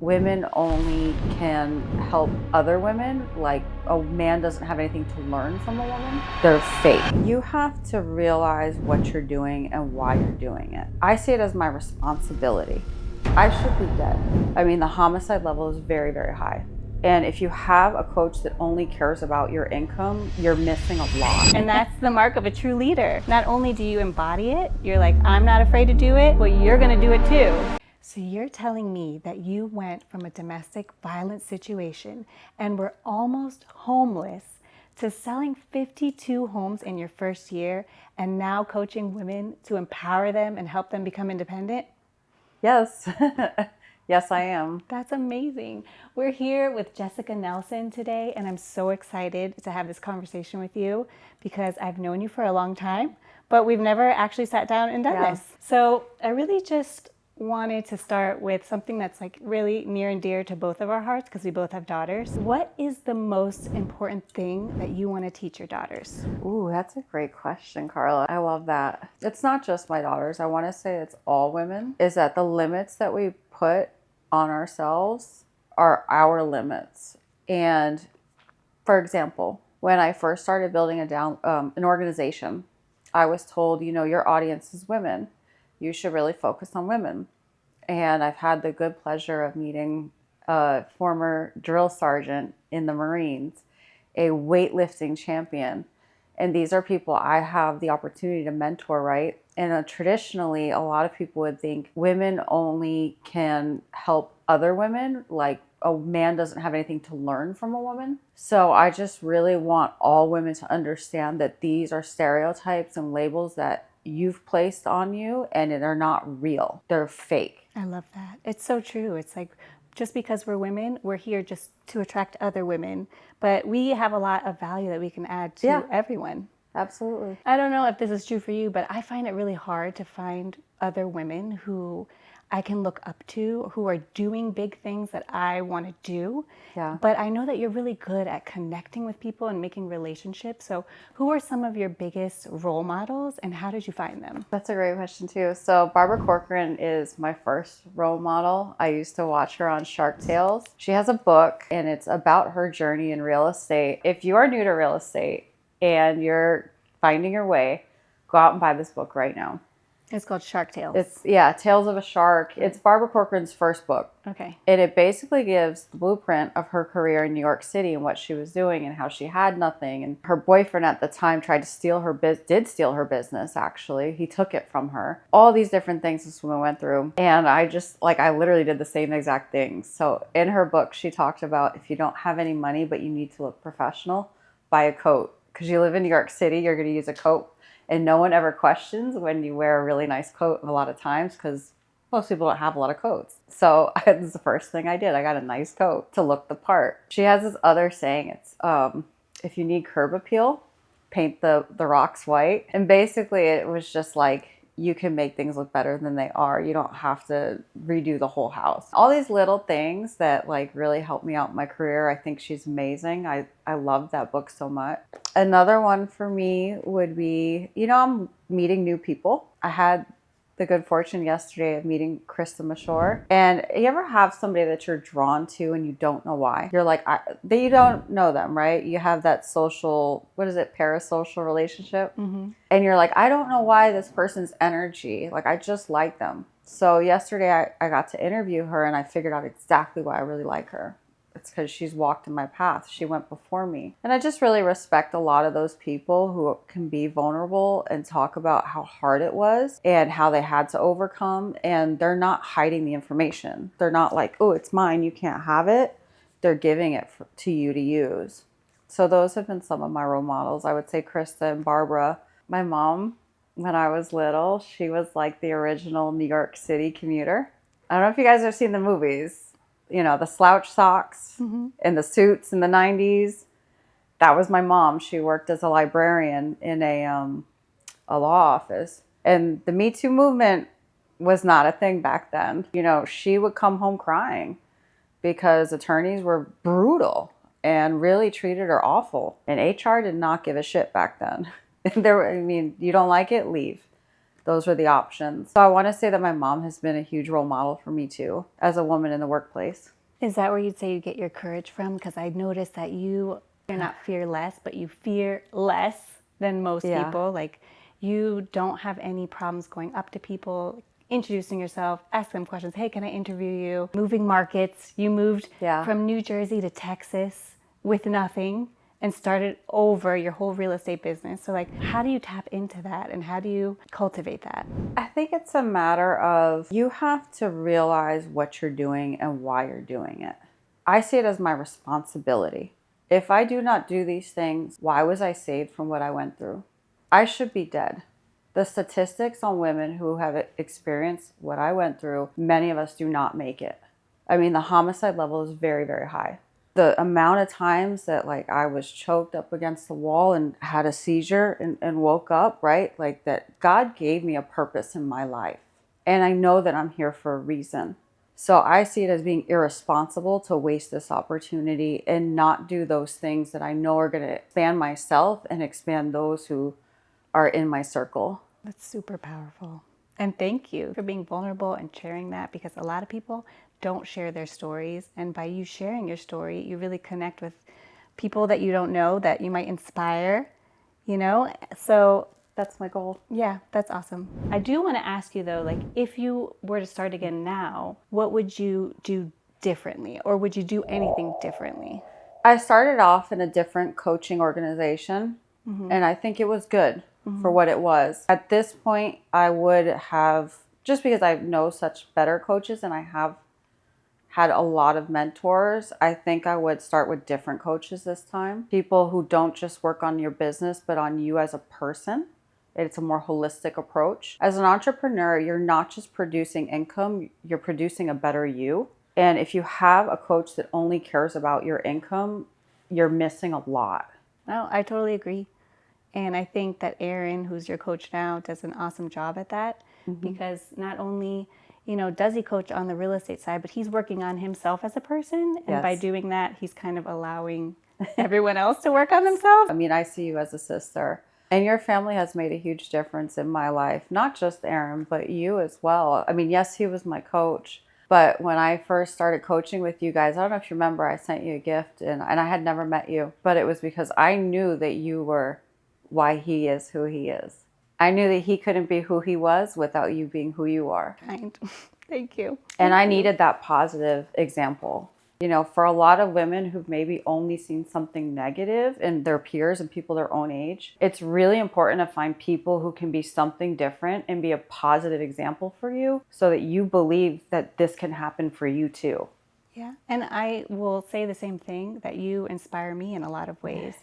Women only can help other women, like a man doesn't have anything to learn from a woman. They're fake. You have to realize what you're doing and why you're doing it. I see it as my responsibility. I should be dead. I mean, the homicide level is very, very high. And if you have a coach that only cares about your income, you're missing a lot. And that's the mark of a true leader. Not only do you embody it, you're like, I'm not afraid to do it, but you're gonna do it too. So you're telling me that you went from a domestic violence situation and were almost homeless to selling 52 homes in your first year and now coaching women to empower them and help them become independent? Yes. Yes, I am. That's amazing. We're here with Jessica Nelson today, and I'm so excited to have this conversation with you because I've known you for a long time, but we've never actually sat down and done this. So I really just wanted to start with something that's like really near and dear to both of our hearts because we both have daughters. What is the most important thing that you want to teach your daughters? Ooh, that's a great question, Carla. I love that. It's not just my daughters. I want to say it's all women, is that the limits that we put on ourselves are our limits. And for example, when I first started building an organization, I was told, your audience is women. You should really focus on women. And I've had the good pleasure of meeting a former drill sergeant in the Marines, a weightlifting champion. And these are people I have the opportunity to mentor, right? And traditionally, a lot of people would think women only can help other women, like a man doesn't have anything to learn from a woman. So I just really want all women to understand that these are stereotypes and labels that you've placed on you, and they're not real. They're fake. I love that. It's so true. It's like, just because we're women, we're here just to attract other women, but we have a lot of value that we can add to everyone. Absolutely. I don't know if this is true for you, but I find it really hard to find other women who I can look up to, who are doing big things that I want to do. Yeah. But I know that you're really good at connecting with people and making relationships. So who are some of your biggest role models and how did you find them? That's a great question too. So Barbara Corcoran is my first role model. I used to watch her on Shark Tales. She has a book and it's about her journey in real estate. If you are new to real estate and you're finding your way, go out and buy this book right now. It's called Shark Tales. It's, Tales of a Shark. It's Barbara Corcoran's first book. Okay. And it basically gives the blueprint of her career in New York City and what she was doing and how she had nothing. And her boyfriend at the time tried to steal her did steal her business, actually. He took it from her. All these different things this woman went through. And I literally did the same exact things. So in her book, she talked about if you don't have any money, but you need to look professional, buy a coat. Because you live in New York City, you're going to use a coat. And no one ever questions when you wear a really nice coat a lot of times because most people don't have a lot of coats. So this is the first thing I did. I got a nice coat to look the part. She has this other saying. It's if you need curb appeal, paint the rocks white. And basically it was just like, you can make things look better than they are. You don't have to redo the whole house. All these little things that like really helped me out in my career. I think she's amazing. I love that book so much. Another one for me would be, I'm meeting new people. I had the good fortune yesterday of meeting Krista Mashore. And you ever have somebody that you're drawn to and you don't know why? You're like, you don't know them, right? You have that parasocial relationship. Mm-hmm. And you're like, I don't know why this person's energy, like I just like them. So yesterday I got to interview her and I figured out exactly why I really like her. It's because she's walked in my path. She went before me. And I just really respect a lot of those people who can be vulnerable and talk about how hard it was and how they had to overcome. And they're not hiding the information. They're not like, oh, it's mine, you can't have it. They're giving it to you to use. So those have been some of my role models. I would say Krista and Barbara. My mom, when I was little, she was like the original New York City commuter. I don't know if you guys have seen the movies. The slouch socks and the suits in the 90s. That was my mom. She worked as a librarian in a law office. And the Me Too movement was not a thing back then. She would come home crying because attorneys were brutal and really treated her awful. And HR did not give a shit back then. You don't like it? Leave. Those were the options. So I want to say that my mom has been a huge role model for me too, as a woman in the workplace. Is that where you'd say you get your courage from? Because I noticed that you're not fearless, but you fear less than most people. Like, you don't have any problems going up to people, introducing yourself, ask them questions. Hey, can I interview you? Moving markets. You moved from New Jersey to Texas with nothing and started over your whole real estate business. So like, how do you tap into that and how do you cultivate that? I think it's a matter of you have to realize what you're doing and why you're doing it. I see it as my responsibility. If I do not do these things, why was I saved from what I went through? I should be dead. The statistics on women who have experienced what I went through, many of us do not make it. I mean, the homicide level is very, very high. The amount of times that like I was choked up against the wall and had a seizure and woke up, right? Like that God gave me a purpose in my life. And I know that I'm here for a reason. So I see it as being irresponsible to waste this opportunity and not do those things that I know are going to expand myself and expand those who are in my circle. That's super powerful. And thank you for being vulnerable and sharing that, because a lot of people don't share their stories. And by you sharing your story, you really connect with people that you don't know, that you might inspire, you know? So that's my goal. Yeah, that's awesome. I do want to ask you though, like, if you were to start again now, what would you do differently, or would you do anything differently? I started off in a different coaching organization, and I think it was good for what it was. At this point, I would have, just because I know such better coaches and I have had a lot of mentors, I think I would start with different coaches this time. People who don't just work on your business, but on you as a person. It's a more holistic approach. As an entrepreneur, you're not just producing income, you're producing a better you. And if you have a coach that only cares about your income, you're missing a lot. No, I totally agree. And I think that Aaron, who's your coach now, does an awesome job at that, because not only, you know, does he coach on the real estate side, but he's working on himself as a person. And by doing that, he's kind of allowing everyone else to work on themselves. I mean, I see you as a sister. And your family has made a huge difference in my life. Not just Aaron, but you as well. I mean, yes, he was my coach. But when I first started coaching with you guys, I don't know if you remember, I sent you a gift and I had never met you. But it was because I knew that you were why he is who he is. I knew that he couldn't be who he was without you being who you are. Kind. Thank you. And I needed that positive example. You know, for a lot of women who've maybe only seen something negative in their peers and people their own age, it's really important to find people who can be something different and be a positive example for you so that you believe that this can happen for you too. Yeah. And I will say the same thing, that you inspire me in a lot of ways.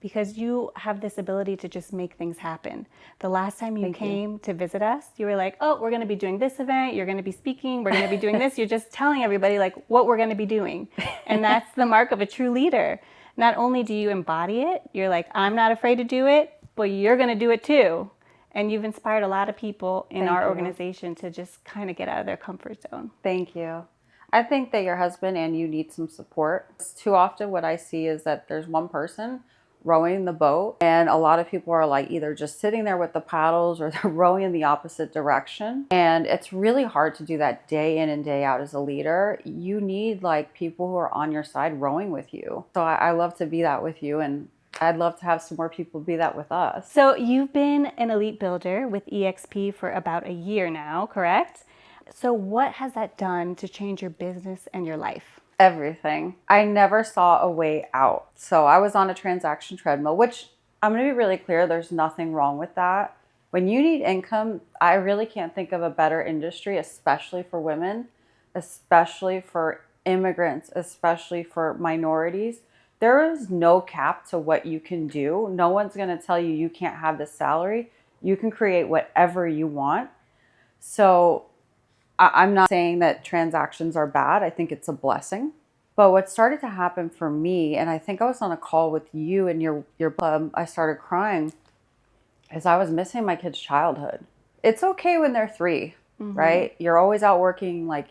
Because you have this ability to just make things happen. The last time you came to visit us, you were like, oh, we're going to be doing this event. You're going to be speaking. We're going to be doing this. You're just telling everybody like what we're going to be doing. And that's the mark of a true leader. Not only do you embody it, you're like, I'm not afraid to do it, but you're going to do it too. And you've inspired a lot of people in our organization to just kind of get out of their comfort zone. Thank you. I think that your husband and you need some support. Too often what I see is that there's one person rowing the boat and a lot of people are like either just sitting there with the paddles or they're rowing in the opposite direction, and it's really hard to do that day in and day out as a leader. You need like people who are on your side rowing with you. So I love to be that with you, and I'd love to have some more people be that with us. So you've been an elite builder with EXP for about a year now, correct? So what has that done to change your business and your life? Everything. I never saw a way out. So I was on a transaction treadmill, which I'm going to be really clear, there's nothing wrong with that. When you need income, I really can't think of a better industry, especially for women, especially for immigrants, especially for minorities. There is no cap to what you can do. No one's going to tell you you can't have this salary. You can create whatever you want. So I'm not saying that transactions are bad. I think it's a blessing. But what started to happen for me, and I think I was on a call with you and your I started crying, is I was missing my kids' childhood. It's okay when they're 3, right? You're always out working, like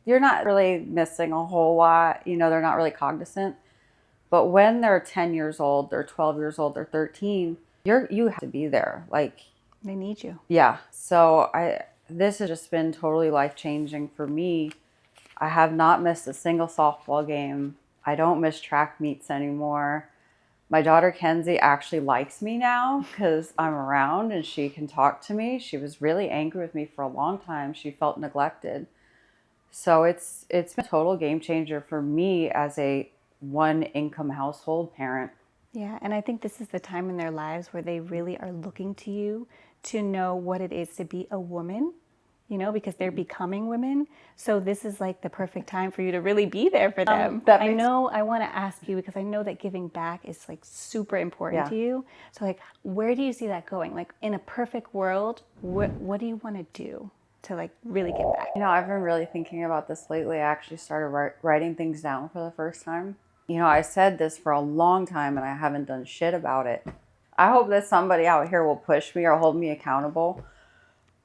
you're not really missing a whole lot. You know, they're not really cognizant. But when they're 10 years old, they're 12 years old, they're 13, you have to be there. Like They need you. Yeah. So this has just been totally life-changing for me. I have not missed a single softball game. I don't miss track meets anymore. My daughter Kenzie actually likes me now because I'm around and she can talk to me. She was really angry with me for a long time. She felt neglected. So it's been a total game changer for me as a one income household parent. Yeah, and I think this is the time in their lives where they really are looking to you to know what it is to be a woman, you know, because they're becoming women. So this is like the perfect time for you to really be there for them. I know I want to ask you because I know that giving back is like super important to you. So like, where do you see that going? Like in a perfect world, what do you want to do to like really give back? You know, I've been really thinking about this lately. I actually started writing things down for the first time. You know, I said this for a long time and I haven't done shit about it. I hope that somebody out here will push me or hold me accountable.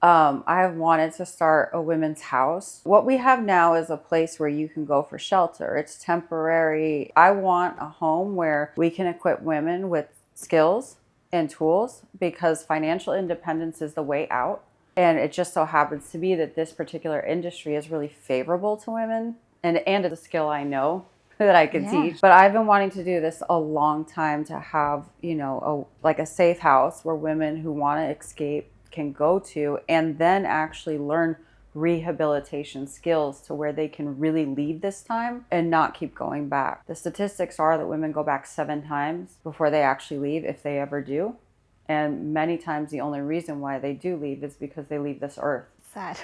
I have wanted to start a women's house. What we have now is a place where you can go for shelter. It's temporary. I want a home where we can equip women with skills and tools because financial independence is the way out. And it just so happens to be that this particular industry is really favorable to women and it's a skill I know that I can teach. But I've been wanting to do this a long time to have, you know, like a safe house where women who want to escape can go to and then actually learn rehabilitation skills to where they can really leave this time and not keep going back. The statistics are that women go back 7 times before they actually leave, if they ever do. And many times the only reason why they do leave is because they leave this earth. Sad.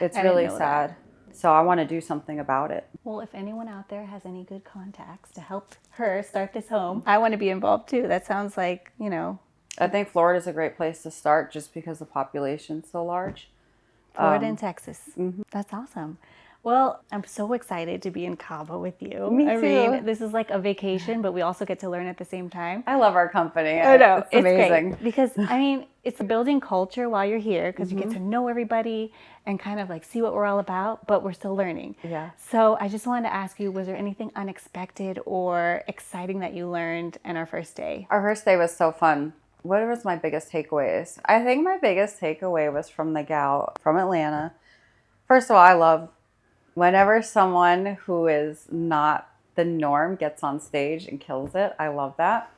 It's really sad. So I want to do something about it. Well, if anyone out there has any good contacts to help her start this home, I want to be involved too. That sounds like, you know. I think Florida is a great place to start just because the population's so large. Florida and Texas. Mm-hmm. That's awesome. Well, I'm so excited to be in Cabo with you. Me too. I mean, this is like a vacation, but we also get to learn at the same time. I love our company. I know. It's amazing. Great because, I mean, it's building culture while you're here because you get to know everybody and kind of like see what we're all about, but we're still learning. Yeah. So I just wanted to ask you, was there anything unexpected or exciting that you learned in our first day? Our first day was so fun. What was my biggest takeaways? I think my biggest takeaway was from the gal from Atlanta. First of all, I love whenever someone who is not the norm gets on stage and kills it. I love that.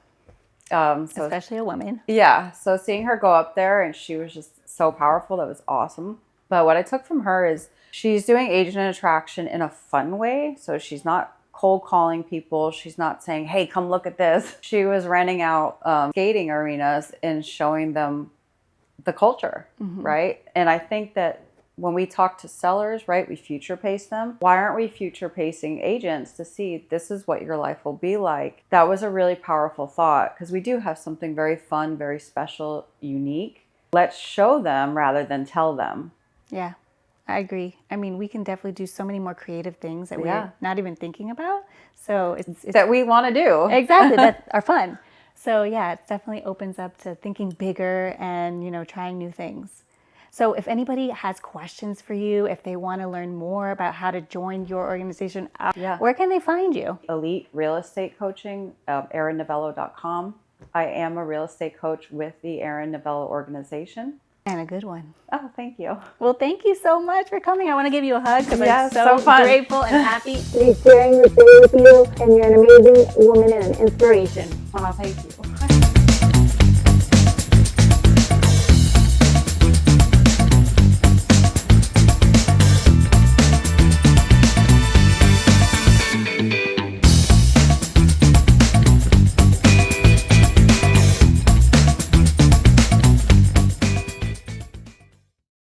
Especially a woman. Yeah. So seeing her go up there and she was just so powerful. That was awesome. But what I took from her is she's doing agent attraction in a fun way. So she's not cold calling people. She's not saying, hey, come look at this. She was renting out skating arenas and showing them the culture, right? And I think that when we talk to sellers, right, we future pace them. Why aren't we future pacing agents to see this is what your life will be like? That was a really powerful thought because we do have something very fun, very special, unique. Let's show them rather than tell them. Yeah. I agree. I mean, we can definitely do so many more creative things that we're not even thinking about. So it's that we want to do. Exactly. That are fun. So yeah, it definitely opens up to thinking bigger and, you know, trying new things. So if anybody has questions for you, if they want to learn more about how to join your organization, where can they find you? Elite Real Estate Coaching, Novello.com. I am a real estate coach with the Novello organization. And a good one. Oh, thank you. Well, thank you so much for coming. I want to give you a hug because I'm so fun. grateful and happy to be sharing this day with you. And you're an amazing woman and an inspiration. Oh, thank you.